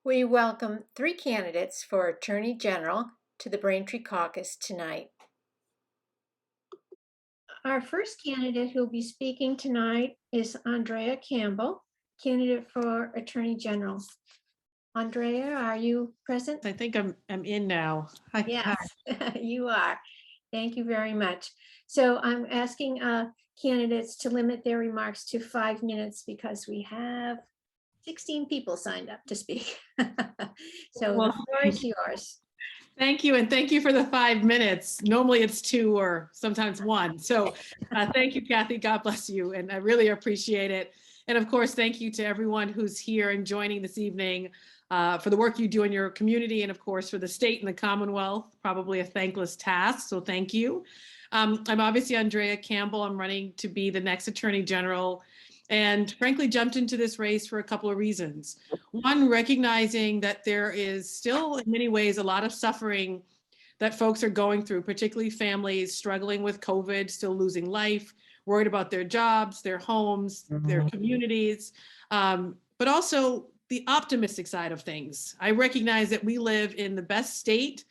We welcome three candidates for Attorney General to the Braintree Caucus tonight. Our first candidate who will be speaking tonight is Andrea Campbell, candidate for Attorney General. Andrea, are you present? I think I'm in now. Hi. Yes, you are. Thank you very much. So I'm asking candidates to limit their remarks to 5 minutes because we have 16 people signed up to speak. So Well, the floor is yours. Thank you, and thank you for the 5 minutes. Normally it's 2 or sometimes 1. So thank you, Kathy. God bless you, and I really appreciate it. And of course, thank you to everyone who's here and joining this evening for the work you do in your community, and of course for the state and the Commonwealth. Probably a thankless task, so thank you. I'm obviously Andrea Campbell. I'm running to be the next Attorney General, and frankly jumped into this race for a couple of reasons. One, recognizing that there is still in many ways a lot of suffering that folks are going through, particularly families struggling with COVID, still losing life, worried about their jobs, their homes, their communities, but also the optimistic side of things. I recognize that we live in the best state,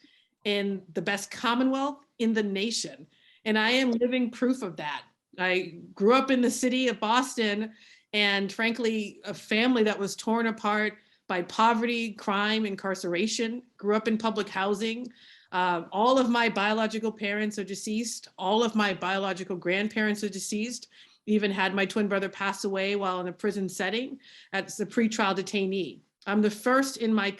in the best Commonwealth in the nation, and I am living proof of that. I grew up in the city of Boston, and frankly, a family that was torn apart by poverty, crime, incarceration, grew up in public housing. All of my biological parents are deceased. All of my biological grandparents are deceased. Even had my twin brother pass away while in a prison setting as a pretrial detainee. I'm the first in my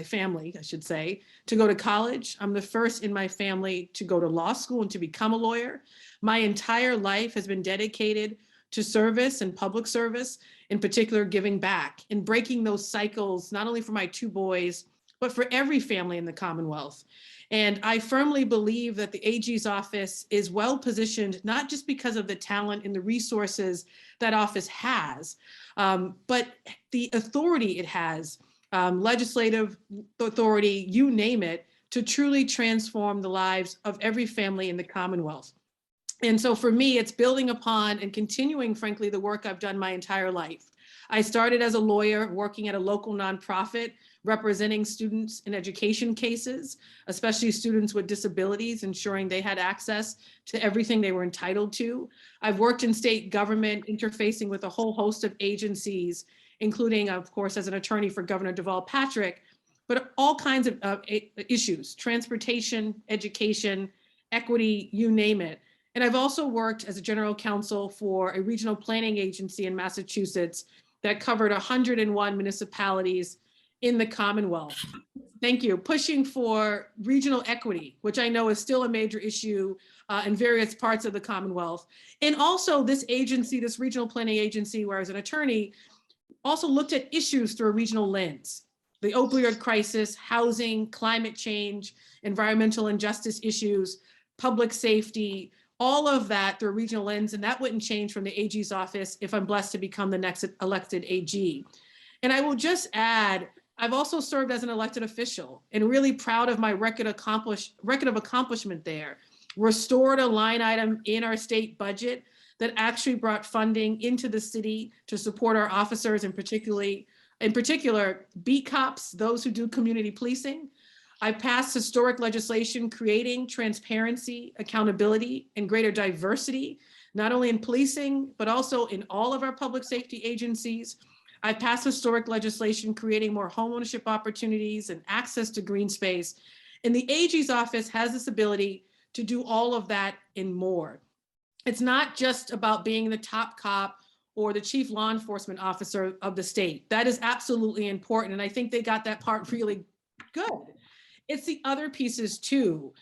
family, I should say, to go to college. I'm the first in my family to go to law school and to become a lawyer. My entire life has been dedicated to service and public service, in particular giving back and breaking those cycles, not only for my 2 boys, but for every family in the Commonwealth. And I firmly believe that the AG's office is well positioned, not just because of the talent and the resources that office has, but the authority it has, legislative authority, you name it, to truly transform the lives of every family in the Commonwealth. And so for me, it's building upon and continuing, frankly, the work I've done my entire life. I started as a lawyer working at a local nonprofit representing students in education cases, especially students with disabilities, ensuring they had access to everything they were entitled to. I've worked in state government, interfacing with a whole host of agencies, including, of course, as an attorney for Governor Deval Patrick, but all kinds of issues, transportation, education, equity, you name it. And I've also worked as a general counsel for a regional planning agency in Massachusetts that covered 101 municipalities in the Commonwealth. Thank you. Pushing for regional equity, which I know is still a major issue in various parts of the Commonwealth. And also this agency, this regional planning agency, where I was an attorney, also looked at issues through a regional lens. The opioid crisis, housing, climate change, environmental injustice issues, public safety, all of that through a regional lens, and that wouldn't change from the AG's office if I'm blessed to become the next elected AG. And I will just add, I've also served as an elected official and really proud of my record of accomplishment there. Restored a line item in our state budget that actually brought funding into the city to support our officers, and in particular, beat cops, those who do community policing. I passed historic legislation creating transparency, accountability, and greater diversity, not only in policing, but also in all of our public safety agencies. I passed historic legislation creating more homeownership opportunities and access to green space. And the AG's office has this ability to do all of that and more. It's not just about being the top cop or the chief law enforcement officer of the state. That is absolutely important. And I think they got that part really good. It's the other pieces too.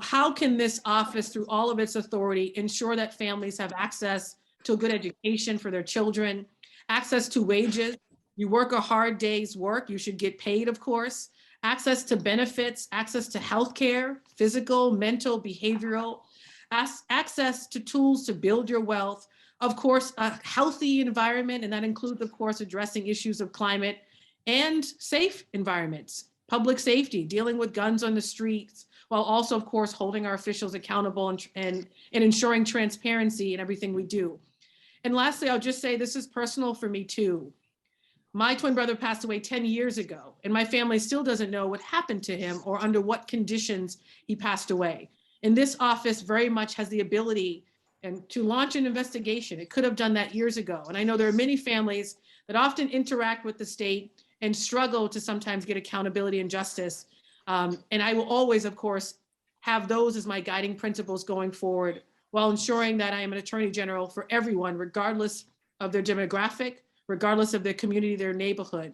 How can this office, through all of its authority, ensure that families have access to a good education for their children, access to wages? You work a hard day's work, you should get paid, of course. Access to benefits, access to healthcare, physical, mental, behavioral, access to tools to build your wealth. Of course, a healthy environment, and that includes, of course, addressing issues of climate and safe environments. Public safety, dealing with guns on the streets, while also, of course, holding our officials accountable and ensuring transparency in everything we do. And lastly, I'll just say this is personal for me too. My twin brother passed away 10 years ago, and my family still doesn't know what happened to him or under what conditions he passed away. And this office very much has the ability and to launch an investigation. It could have done that years ago. And I know there are many families that often interact with the state and struggle to sometimes get accountability and justice. And I will always, of course, have those as my guiding principles going forward, while ensuring that I am an attorney general for everyone, regardless of their demographic, regardless of their community, their neighborhood.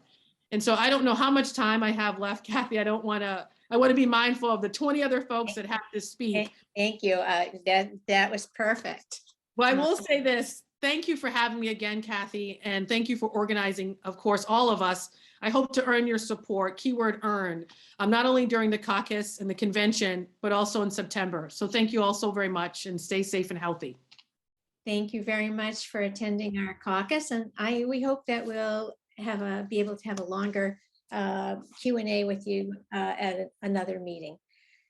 And so I don't know how much time I have left, Kathy. I want to be mindful of the 20 other folks that have to speak. Thank you. That was perfect. Well, I will say this. Thank you for having me again, Kathy, and thank you for organizing, of course, all of us. I hope to earn your support, keyword earn, not only during the caucus and the convention, but also in September. So thank you all so very much, and stay safe and healthy. Thank you very much for attending our caucus, and we hope that we'll be able to have a longer Q&A with you at another meeting.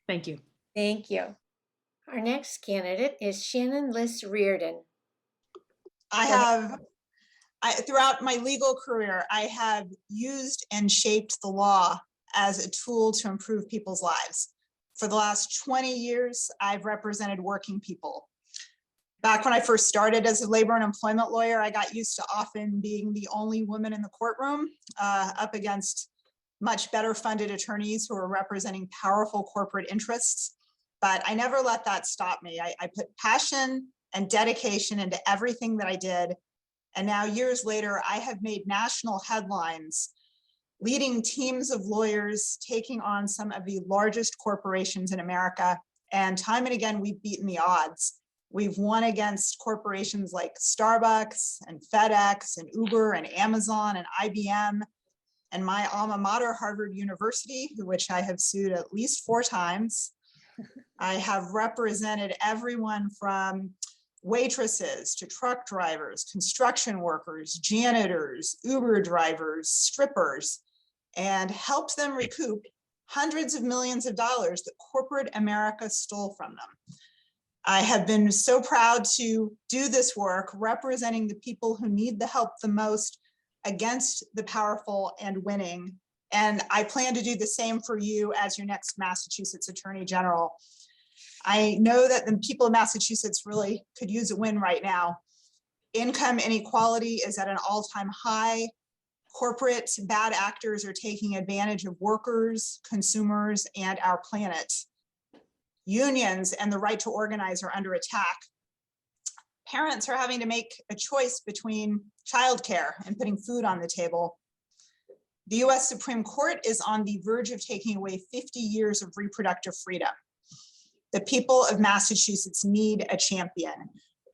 Thank you. Thank you. Our next candidate is Shannon Liss-Riordan. Throughout my legal career, I have used and shaped the law as a tool to improve people's lives. For the last 20 years, I've represented working people. Back when I first started as a labor and employment lawyer, I got used to often being the only woman in the courtroom, up against much better funded attorneys who were representing powerful corporate interests. But I never let that stop me. I put passion and dedication into everything that I did. And now, years later, I have made national headlines, leading teams of lawyers, taking on some of the largest corporations in America. And time and again, we've beaten the odds. We've won against corporations like Starbucks and FedEx and Uber and Amazon and IBM. And my alma mater, Harvard University, which I have sued at least 4 times. I have represented everyone from waitresses to truck drivers, construction workers, janitors, Uber drivers, strippers, and helped them recoup hundreds of millions of dollars that corporate America stole from them. I have been so proud to do this work representing the people who need the help the most against the powerful and winning. And I plan to do the same for you as your next Massachusetts Attorney General. I know that the people of Massachusetts really could use a win right now. Income inequality is at an all-time high. Corporate bad actors are taking advantage of workers, consumers, and our planet. Unions and the right to organize are under attack. Parents are having to make a choice between childcare and putting food on the table. The US Supreme Court is on the verge of taking away 50 years of reproductive freedom. The people of Massachusetts need a champion.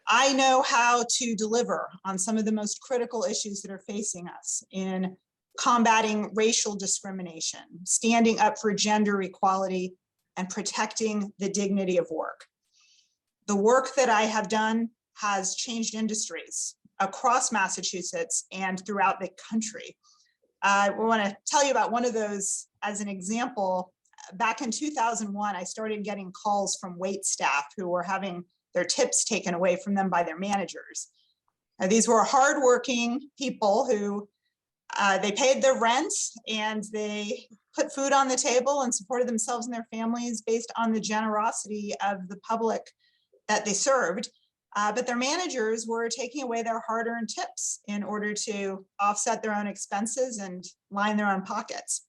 I know how to deliver on some of the most critical issues that are facing us in combating racial discrimination, standing up for gender equality, and protecting the dignity of work. The work that I have done has changed industries across Massachusetts and throughout the country. I want to tell you about one of those as an example. Back in 2001, I started getting calls from wait staff who were having their tips taken away from them by their managers. These were hardworking people who they paid their rent and they put food on the table and supported themselves and their families based on the generosity of the public that they served. But their managers were taking away their hard-earned tips in order to offset their own expenses and line their own pockets.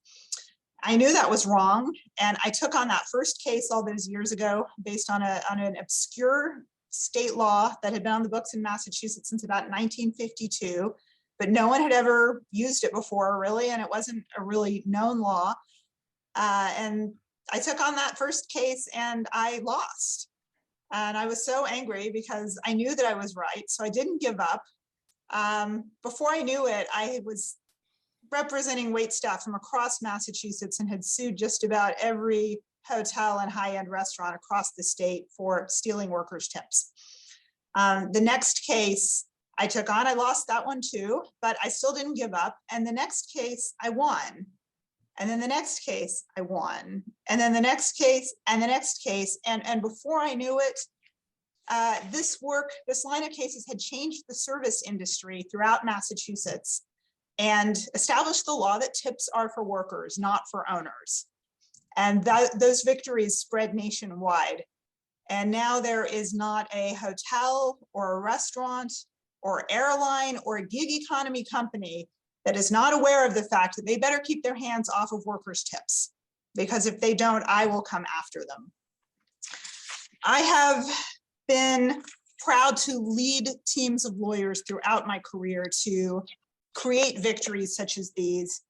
I knew that was wrong, and I took on that first case all those years ago based on an obscure state law that had been on the books in Massachusetts since about 1952, but no one had ever used it before, really, and it wasn't a really known law. And I took on that first case and I lost. And I was so angry because I knew that I was right, so I didn't give up. Before I knew it, I was representing waitstaff from across Massachusetts and had sued just about every hotel and high-end restaurant across the state for stealing workers' tips. The next case I took on, I lost that one too, but I still didn't give up. And the next case I won. And then the next case I won. And then the next case and the next case. And before I knew it, this line of cases had changed the service industry throughout Massachusetts. and established the law that tips are for workers, not for owners. And those victories spread nationwide. And now there is not a hotel or a restaurant or airline or a gig economy company that is not aware of the fact that they better keep their hands off of workers' tips, because if they don't, I will come after them. I have been proud to lead teams of lawyers throughout my career to create victories such as these.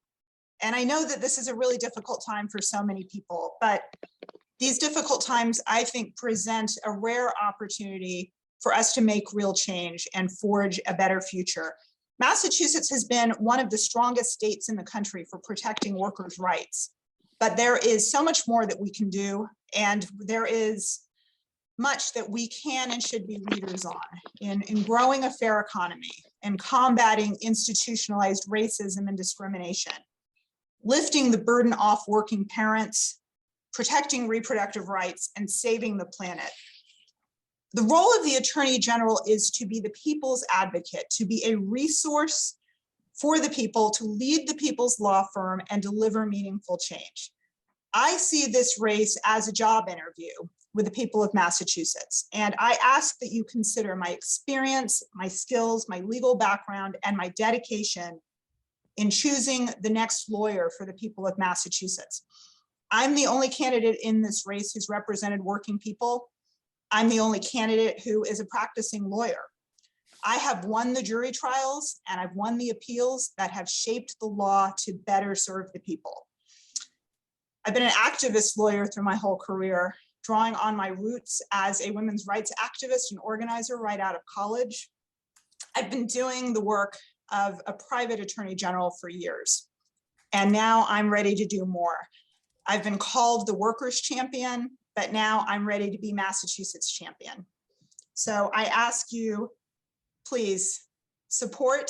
And I know that this is a really difficult time for so many people, but these difficult times, I think, present a rare opportunity for us to make real change and forge a better future. Massachusetts has been one of the strongest states in the country for protecting workers' rights, but there is so much more that we can do, and there is much that we can and should be leaders on in growing a fair economy and combating institutionalized racism and discrimination, lifting the burden off working parents, protecting reproductive rights, and saving the planet. The role of the Attorney General is to be the people's advocate, to be a resource for the people, to lead the people's law firm and deliver meaningful change. I see this race as a job interview with the people of Massachusetts, and I ask that you consider my experience, my skills, my legal background, and my dedication in choosing the next lawyer for the people of Massachusetts. I'm the only candidate in this race who's represented working people. I'm the only candidate who is a practicing lawyer. I have won the jury trials and I've won the appeals that have shaped the law to better serve the people. I've been an activist lawyer through my whole career, drawing on my roots as a women's rights activist and organizer right out of college. I've been doing the work of a private attorney general for years, and now I'm ready to do more. I've been called the workers' champion, but now I'm ready to be Massachusetts champion. So I ask you, please support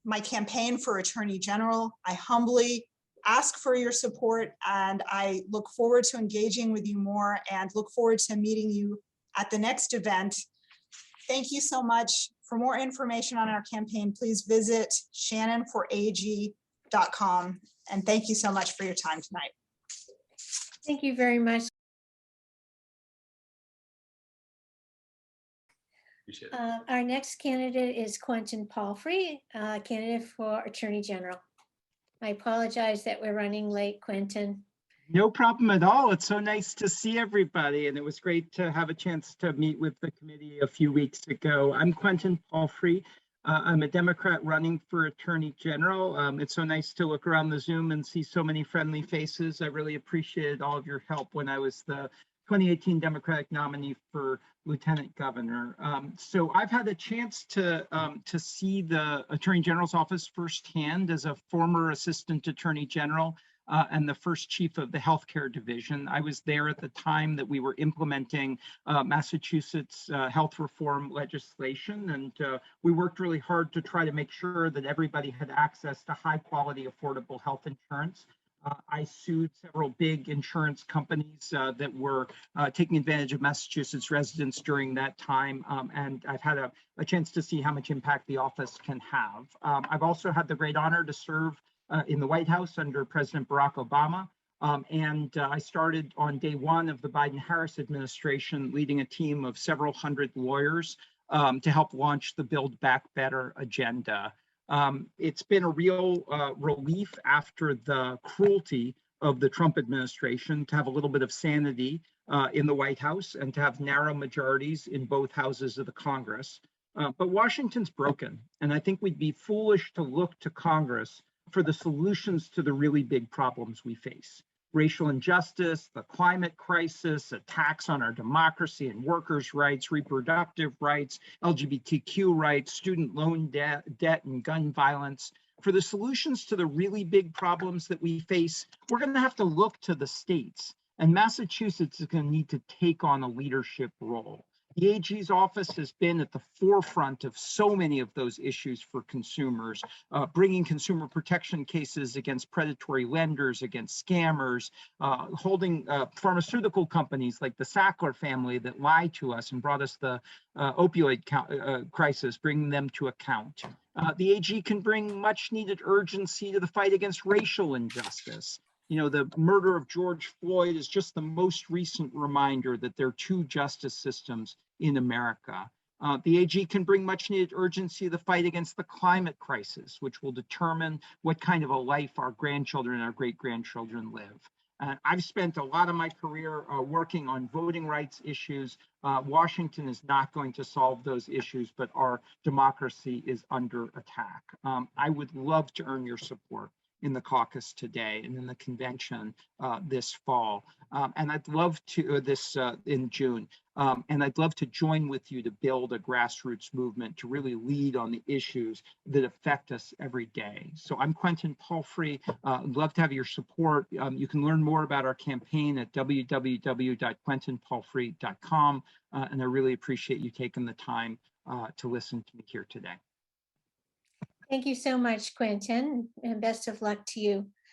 my campaign for Attorney General. I humbly ask for your support, and I look forward to engaging with you more and look forward to meeting you at the next event. Thank you so much. For more information on our campaign, please visit shannonforag.com. And thank you so much for your time tonight. Thank you very much. Appreciate it. Our next candidate is Quentin Paulfrey, candidate for Attorney General. I apologize that we're running late, Quentin. No problem at all. It's so nice to see everybody, and it was great to have a chance to meet with the committee a few weeks ago. I'm Quentin Paulfrey. I'm a Democrat running for Attorney General. It's so nice to look around the Zoom and see so many friendly faces. I really appreciated all of your help when I was the 2018 Democratic nominee for Lieutenant Governor. So I've had a chance to see the Attorney General's office firsthand as a former Assistant Attorney General and the first chief of the healthcare division. I was there at the time that we were implementing Massachusetts health reform legislation, and we worked really hard to try to make sure that everybody had access to high quality, affordable health insurance. I sued several big insurance companies that were taking advantage of Massachusetts residents during that time, and I've had a chance to see how much impact the office can have. I've also had the great honor to serve in the White House under President Barack Obama, and I started on day one of the Biden-Harris administration, leading a team of several hundred lawyers to help launch the Build Back Better agenda. It's been a real relief after the cruelty of the Trump administration to have a little bit of sanity in the White House and to have narrow majorities in both houses of the Congress. But Washington's broken, and I think we'd be foolish to look to Congress for the solutions to the really big problems we face. Racial injustice, the climate crisis, attacks on our democracy and workers' rights, reproductive rights, LGBTQ rights, student loan debt, and gun violence. For the solutions to the really big problems that we face, we're going to have to look to the states. And Massachusetts is going to need to take on a leadership role The AG's office has been at the forefront of so many of those issues for consumers, bringing consumer protection cases against predatory lenders, against scammers, holding pharmaceutical companies like the Sackler family that lied to us and brought us the opioid crisis, bringing them to account. The AG can bring much needed urgency to the fight against racial injustice. You know, the murder of George Floyd is just the most recent reminder that there are two justice systems in America. The AG can bring much needed urgency to the fight against the climate crisis, which will determine what kind of a life our grandchildren and our great-grandchildren live. I've spent a lot of my career working on voting rights issues. Washington is not going to solve those issues, but our democracy is under attack. I would love to earn your support in the caucus today and in the convention this fall. And I'd love to, in June, and I'd love to join with you to build a grassroots movement to really lead on the issues that affect us every day. So I'm Quentin Paulfrey. I'd love to have your support. You can learn more about our campaign at www.quentinpaulfrey.com. And I really appreciate you taking the time to listen to me here today. Thank you so much, Quentin, and best of luck to you.